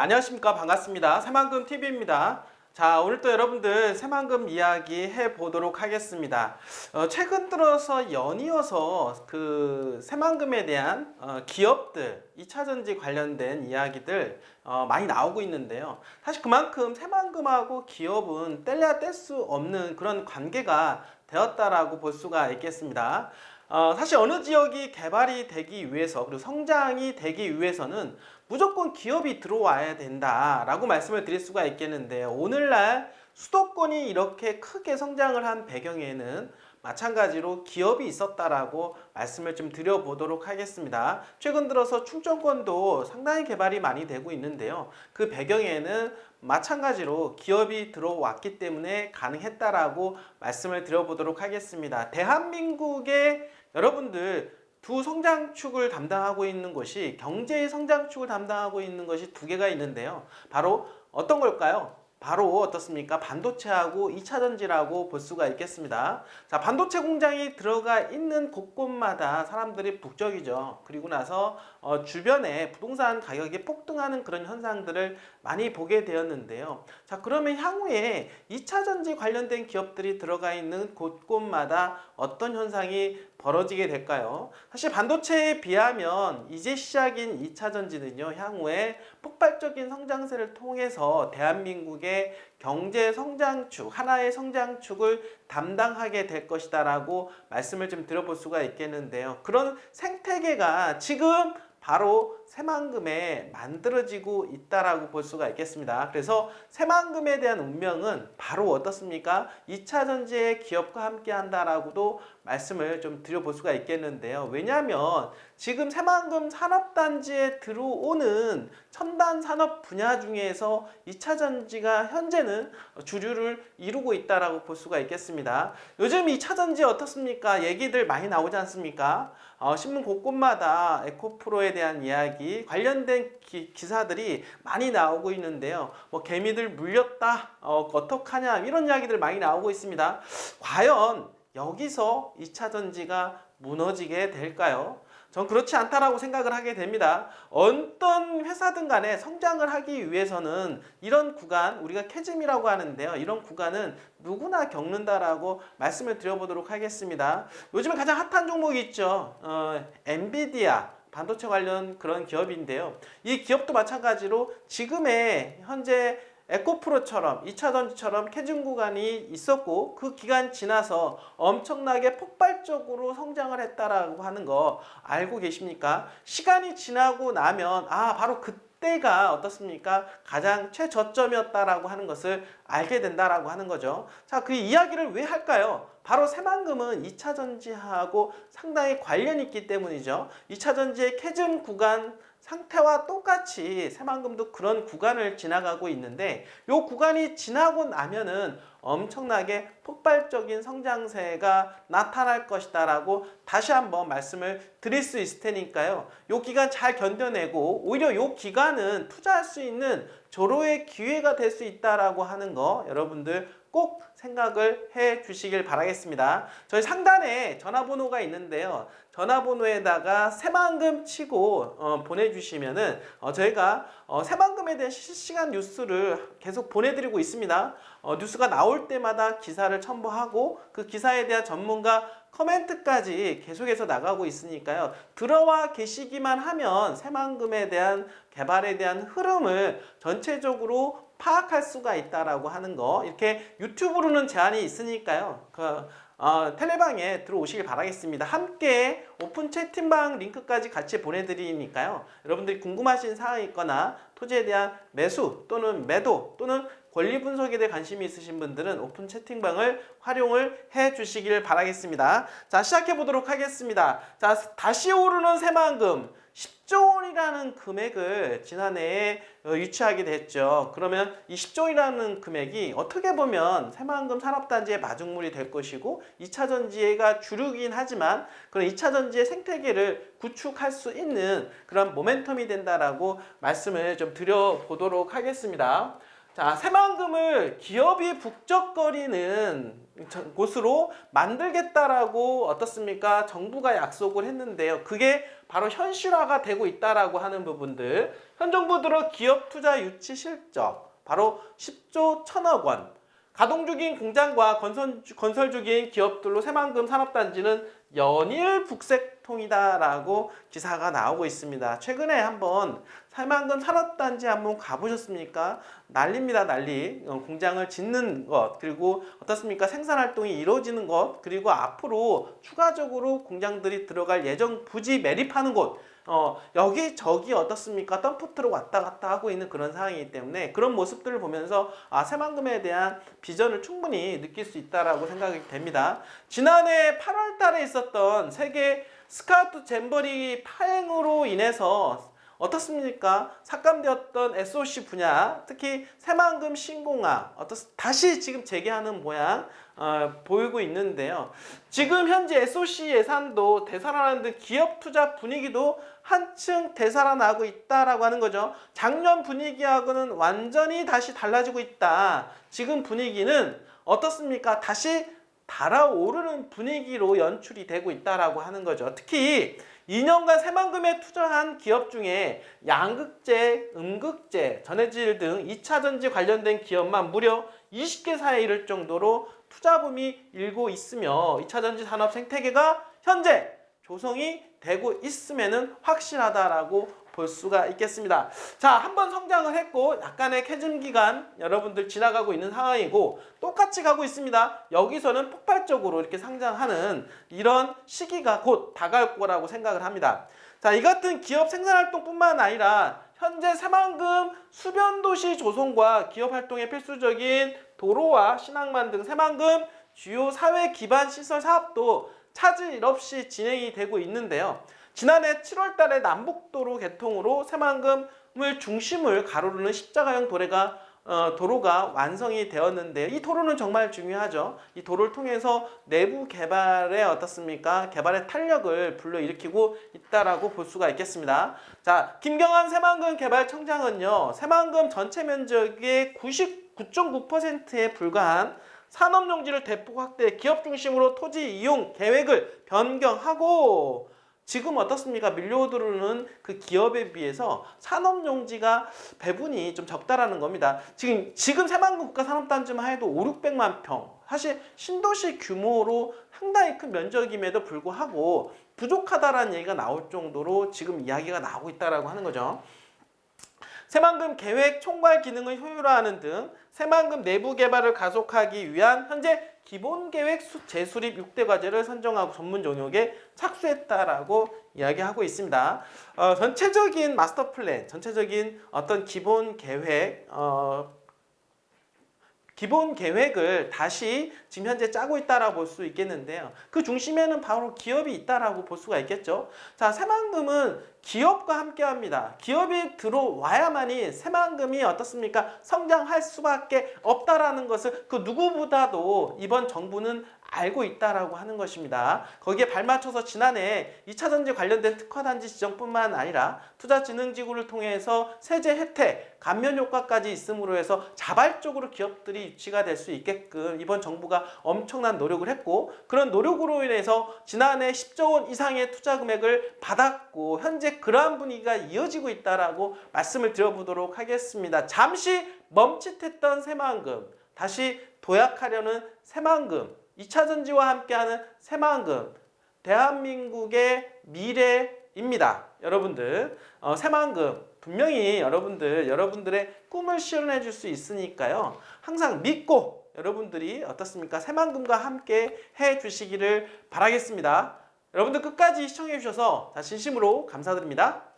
안녕하십니까. 반갑습니다. 새만금 TV입니다. 자, 오늘 또 여러분들 새만금 이야기 해보도록 하겠습니다. 최근 들어서 연이어서 그 새만금에 대한 기업들, 2차전지 관련된 이야기들 많이 나오고 있는데요. 사실 그만큼 새만금하고 기업은 뗄래야 뗄 수 없는 그런 관계가 되었다라고 볼 수가 있겠습니다. 사실 어느 지역이 개발이 되기 위해서 그리고 성장이 되기 위해서는 무조건 기업이 들어와야 된다라고 말씀을 드릴 수가 있겠는데요. 오늘날 수도권이 이렇게 크게 성장을 한 배경에는 마찬가지로 기업이 있었다라고 말씀을 좀 드려보도록 하겠습니다. 최근 들어서 충청권도 상당히 개발이 많이 되고 있는데요. 그 배경에는 마찬가지로 기업이 들어왔기 때문에 가능했다라고 말씀을 드려보도록 하겠습니다. 대한민국의 여러분들 두 성장축을 담당하고 있는 것이 경제의 성장축을 담당하고 있는 것이 두 개가 있는데요. 바로 어떤 걸까요? 바로 어떻습니까? 반도체하고 2차전지라고 볼 수가 있겠습니다. 자, 반도체 공장이 들어가 있는 곳곳마다 사람들이 북적이죠. 그리고 나서 주변에 부동산 가격이 폭등하는 그런 현상들을 많이 보게 되었는데요. 자, 그러면 향후에 2차전지 관련된 기업들이 들어가 있는 곳곳마다 어떤 현상이 벌어지게 될까요? 사실 반도체에 비하면 이제 시작인 2차전지는요, 향후에 폭발적인 성장세를 통해서 대한민국의 경제 성장축, 하나의 성장축을 담당하게 될 것이다 라고 말씀을 좀 드려볼 수가 있겠는데요. 그런 생태계가 지금 바로 새만금에 만들어지고 있다라고 볼 수가 있겠습니다. 그래서 새만금에 대한 운명은 바로 어떻습니까? 2차전지의 기업과 함께 한다라고도 말씀을 좀 드려볼 수가 있겠는데요. 왜냐하면 지금 새만금 산업단지에 들어오는 첨단 산업 분야 중에서 2차전지가 현재는 주류를 이루고 있다라고 볼 수가 있겠습니다. 요즘 2차전지 어떻습니까? 얘기들 많이 나오지 않습니까? 신문 곳곳마다 에코프로에 대한 이야기, 관련된 기사들이 많이 나오고 있는데요. 뭐 개미들 물렸다, 어떡하냐 이런 이야기들 많이 나오고 있습니다. 과연 여기서 2차전지가 무너지게 될까요? 전 그렇지 않다라고 생각을 하게 됩니다. 어떤 회사든 간에 성장을 하기 위해서는 이런 구간, 우리가 캐즘이라고 하는데요. 이런 구간은 누구나 겪는다라고 말씀을 드려보도록 하겠습니다. 요즘에 가장 핫한 종목이 있죠. 엔비디아. 반도체 관련 그런 기업인데요. 이 기업도 마찬가지로 지금의 현재 에코프로처럼 2차전지처럼 캐즘 구간이 있었고 그 기간 지나서 엄청나게 폭발적으로 성장을 했다라고 하는 거 알고 계십니까? 시간이 지나고 나면 바로 그때가 어떻습니까? 가장 최저점이었다라고 하는 것을 알게 된다라고 하는 거죠. 자, 그 이야기를 왜 할까요? 바로 새만금은 2차전지하고 상당히 관련이 있기 때문이죠. 2차전지의 캐즘 구간 상태와 똑같이 새만금도 그런 구간을 지나가고 있는데 이 구간이 지나고 나면은 엄청나게 폭발적인 성장세가 나타날 것이다 라고 다시 한번 말씀을 드릴 수 있을 테니까요. 이 기간 잘 견뎌내고 오히려 이 기간은 투자할 수 있는 조로의 기회가 될 수 있다라고 하는 거 여러분들 꼭 생각을 해 주시길 바라겠습니다. 저희 상단에 전화번호가 있는데요. 전화번호에다가 새만금 치고 보내주시면은 저희가 새만금에 대한 실시간 뉴스를 계속 보내드리고 있습니다. 뉴스가 나올 때마다 기사를 첨부하고 그 기사에 대한 전문가 코멘트까지 계속해서 나가고 있으니까요. 들어와 계시기만 하면 새만금에 대한 개발에 대한 흐름을 전체적으로 파악할 수가 있다라고 하는 거 이렇게 유튜브로는 제한이 있으니까요. 텔레방에 들어오시길 바라겠습니다. 함께 오픈 채팅방 링크까지 같이 보내드리니까요. 여러분들이 궁금하신 사항이 있거나 토지에 대한 매수 또는 매도 또는 권리 분석에 대해 관심이 있으신 분들은 오픈 채팅방을 활용을 해 주시길 바라겠습니다. 자, 시작해 보도록 하겠습니다. 자, 다시 오르는 새만금 10조 원이라는 금액을 지난해에 유치하게 됐죠. 그러면 이 10조 원이라는 금액이 어떻게 보면 새만금 산업단지의 마중물이 될 것이고 2차전지가 주류긴 하지만 그런 2차전지의 생태계를 구축할 수 있는 그런 모멘텀이 된다라고 말씀을 좀 드려보도록 하겠습니다. 자, 새만금을 기업이 북적거리는 곳으로 만들겠다라고 어떻습니까? 정부가 약속을 했는데요. 그게 바로 현실화가 되고 있다라고 하는 부분들. 현 정부 들어 기업 투자 유치 실적 바로 10조 1천억 원. 가동 중인 공장과 건설 중인 기업들로 새만금 산업단지는 연일 북새통이다라고 기사가 나오고 있습니다. 최근에 한번 새만금 산업단지 한번 가보셨습니까? 난리입니다, 난리. 공장을 짓는 것, 그리고 어떻습니까? 생산활동이 이루어지는 것, 그리고 앞으로 추가적으로 공장들이 들어갈 예정 부지 매립하는 곳, 여기저기 어떻습니까? 덤프트럭 왔다 갔다 하고 있는 그런 상황이기 때문에 그런 모습들을 보면서 새만금에 대한 비전을 충분히 느낄 수 있다라고 생각이 됩니다. 지난해 8월 달에 있었던 세계 스카우트 잼버리 파행으로 인해서 어떻습니까? 삭감되었던 SOC 분야, 특히 새만금 신공항 다시 지금 재개하는 모양 보이고 있는데요. 지금 현재 SOC 예산도 되살아나는 등 기업 투자 분위기도 한층 되살아나고 있다라고 하는 거죠. 작년 분위기하고는 완전히 다시 달라지고 있다. 지금 분위기는 어떻습니까? 다시 달아오르는 분위기로 연출이 되고 있다라고 하는 거죠. 특히 2년간 새만금에 투자한 기업 중에 양극재, 음극재, 전해질 등 2차전지 관련된 기업만 무려 20개사에 이를 정도로 투자붐이 일고 있으며 2차전지 산업 생태계가 현재 조성이 되고 있음에는 확실하다라고 볼 수가 있겠습니다. 자, 한번 성장을 했고 약간의 캐즘 기간 여러분들 지나가고 있는 상황이고 똑같이 가고 있습니다. 여기서는 폭발적으로 이렇게 상장하는 이런 시기가 곧 다가올 거라고 생각을 합니다. 자, 이 같은 기업 생산활동뿐만 아니라 현재 새만금 수변도시 조성과 기업 활동에 필수적인 도로와 신항만 등 새만금 주요 사회 기반 시설 사업도 차질 없이 진행이 되고 있는데요. 지난해 7월 달에 남북도로 개통으로 새만금을 중심을 가로르는 십자가형 도로가 완성이 되었는데요. 이 도로는 정말 중요하죠. 이 도로를 통해서 내부 개발에 어떻습니까? 개발의 탄력을 불러일으키고 있다라고 볼 수가 있겠습니다. 자, 김경환 새만금 개발청장은요. 새만금 전체 면적의 99.9%에 불과한 산업용지를 대폭 확대, 기업 중심으로 토지 이용 계획을 변경하고 지금 어떻습니까? 밀려오르는 그 기업에 비해서 산업용지가 배분이 좀 적다라는 겁니다. 지금 새만금 국가산업단지만 해도 500~600만 평. 사실 신도시 규모로 상당히 큰 면적임에도 불구하고 부족하다라는 얘기가 나올 정도로 지금 이야기가 나오고 있다라고 하는 거죠. 새만금 계획 총괄 기능을 효율화하는 등 새만금 내부 개발을 가속하기 위한 현재 기본계획 재수립 6대 과제를 선정하고 전문 용역에 착수했다라고 이야기하고 있습니다. 전체적인 마스터 플랜, 전체적인 어떤 기본 계획을 다시 지금 현재 짜고 있다라고 볼 수 있겠는데요. 그 중심에는 바로 기업이 있다라고 볼 수가 있겠죠. 자, 새만금은 기업과 함께 합니다. 기업이 들어와야만이 새만금이 어떻습니까? 성장할 수밖에 없다라는 것을 그 누구보다도 이번 정부는 알고 있다라고 하는 것입니다. 거기에 발맞춰서 지난해 2차전지 관련된 특화단지 지정뿐만 아니라 투자진흥지구를 통해서 세제 혜택, 감면 효과까지 있음으로 해서 자발적으로 기업들이 유치가 될 수 있게끔 이번 정부가 엄청난 노력을 했고 그런 노력으로 인해서 지난해 10조 원 이상의 투자 금액을 받았고 현재 그러한 분위기가 이어지고 있다라고 말씀을 드려보도록 하겠습니다. 잠시 멈칫했던 새만금, 다시 도약하려는 새만금, 2차전지와 함께하는 새만금, 대한민국의 미래입니다. 여러분들, 새만금 분명히 여러분들의 꿈을 실현해 줄 수 있으니까요. 항상 믿고 여러분들이 어떻습니까? 새만금과 함께 해 주시기를 바라겠습니다. 여러분들 끝까지 시청해 주셔서 진심으로 감사드립니다.